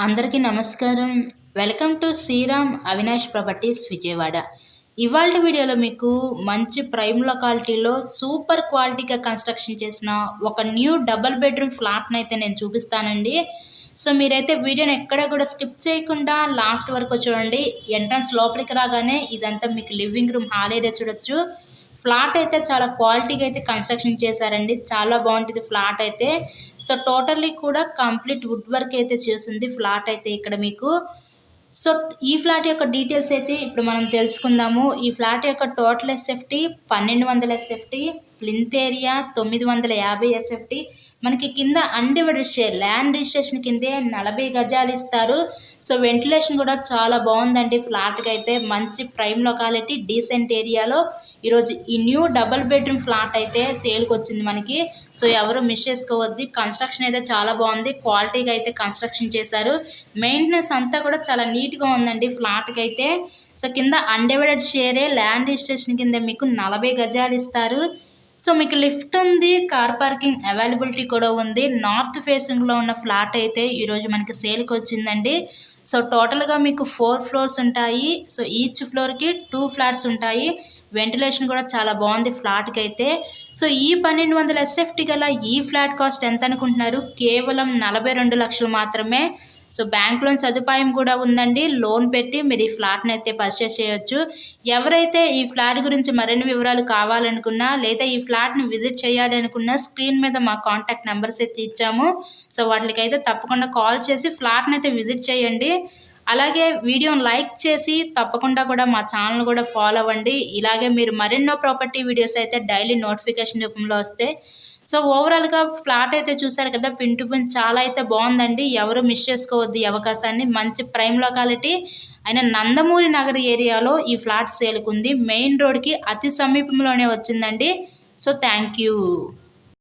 అందరికీ నమస్కారం. Welcome to Sriram Avinash properties Vijayawada. ఇవాళ వీడియోలో మీకు మంచి ప్రైమ్ లొకాలిటీలో సూపర్ క్వాలిటీగా కన్స్ట్రక్షన్ చేసిన ఒక న్యూ డబుల్ బెడ్రూమ్ ఫ్లాట్ని అయితే నేను చూపిస్తానండి. సో మీరైతే వీడియోని ఎక్కడ కూడా స్కిప్ చేయకుండా లాస్ట్ వరకు చూడండి. ఎంట్రన్స్ లోపలికి రాగానే ఇదంతా మీకు లివింగ్ రూమ్ హాల్ ఏరియా చూడొచ్చు. ఫ్లాట్ అయితే చాలా క్వాలిటీగా అయితే కన్స్ట్రక్షన్ చేశారండి. చాలా బాగుంటుంది ఫ్లాట్ అయితే. సో టోటల్లీ కూడా కంప్లీట్ వుడ్ వర్క్ అయితే చేసింది ఫ్లాట్ అయితే ఇక్కడ మీకు. సో ఈ ఫ్లాట్ యొక్క డీటెయిల్స్ అయితే ఇప్పుడు మనం తెలుసుకుందాము. ఈ ఫ్లాట్ యొక్క total SFT 1200 SFT, plinth area 950 SFT. మనకి కింద అన్డివైడెడ్ షేర్ ల్యాండ్ రిజిస్ట్రేషన్ కిందే 40 గజాలు ఇస్తారు. సో వెంటిలేషన్ కూడా చాలా బాగుందండి ఫ్లాట్కి అయితే. మంచి ప్రైమ్ లొకాలిటీ డీసెంట్ ఏరియాలో ఈరోజు ఈ న్యూ డబుల్ బెడ్రూమ్ ఫ్లాట్ అయితే సేల్కి వచ్చింది మనకి. సో ఎవరు మిస్ చేసుకోవద్దు. కన్స్ట్రక్షన్ అయితే చాలా బాగుంది, క్వాలిటీగా అయితే కన్స్ట్రక్షన్ చేశారు. మెయింటెనెన్స్ అంతా కూడా చాలా నీట్గా ఉందండి ఫ్లాట్కి అయితే. సో కింద అన్డివైడెడ్ షేరే ల్యాండ్ రిజిస్ట్రేషన్ కింద మీకు 40 గజాలు ఇస్తారు. సో మీకు లిఫ్ట్ ఉంది, కార్ పార్కింగ్ అవైలబిలిటీ కూడా ఉంది. నార్త్ ఫేసింగ్లో ఉన్న ఫ్లాట్ అయితే ఈరోజు మనకి సేల్కి వచ్చిందండి. సో టోటల్గా మీకు 4 ఫ్లోర్స్ ఉంటాయి. సో ఈచ్ ఫ్లోర్కి 2 ఫ్లాట్స్ ఉంటాయి. వెంటిలేషన్ కూడా చాలా బాగుంది ఫ్లాట్కి అయితే. సో ఈ 1200 ఎస్ఎఫ్టీ గల ఈ ఫ్లాట్ కాస్ట్ ఎంత అనుకుంటున్నారు? కేవలం 42 లక్షలు మాత్రమే. సో బ్యాంక్ లోన్ సదుపాయం కూడా ఉందండి. లోన్ పెట్టి మీరు ఈ ఫ్లాట్ని అయితే పర్చేస్ చేయొచ్చు. ఎవరైతే ఈ ఫ్లాట్ గురించి మరిన్ని వివరాలు కావాలనుకున్నా లేదా ఈ ఫ్లాట్ని విజిట్ చేయాలి అనుకున్నా స్క్రీన్ మీద మా కాంటాక్ట్ నెంబర్స్ అయితే ఇచ్చాము. సో వాటికైతే తప్పకుండా కాల్ చేసి ఫ్లాట్ని అయితే విజిట్ చేయండి. అలాగే వీడియోని లైక్ చేసి తప్పకుండా కూడా మా ఛానల్ కూడా ఫాలో అవ్వండి. ఇలాగే మీరు మరెన్నో ప్రాపర్టీ వీడియోస్ అయితే డైలీ నోటిఫికేషన్ రూపంలో వస్తాయి. సో ఓవరాల్గా ఫ్లాట్ అయితే చూసారు కదా, పిన్ టు పిన్ చాలా అయితే బాగుందండి. ఎవరు మిస్ చేసుకోవద్దు ఈ అవకాశాన్ని. మంచి ప్రైమ్ లొకాలిటీ అయిన నందమూరి నగర్ ఏరియాలో ఈ ఫ్లాట్ సేల్కుంది. మెయిన్ రోడ్కి అతి సమీపంలోనే వచ్చిందండి. So thank you.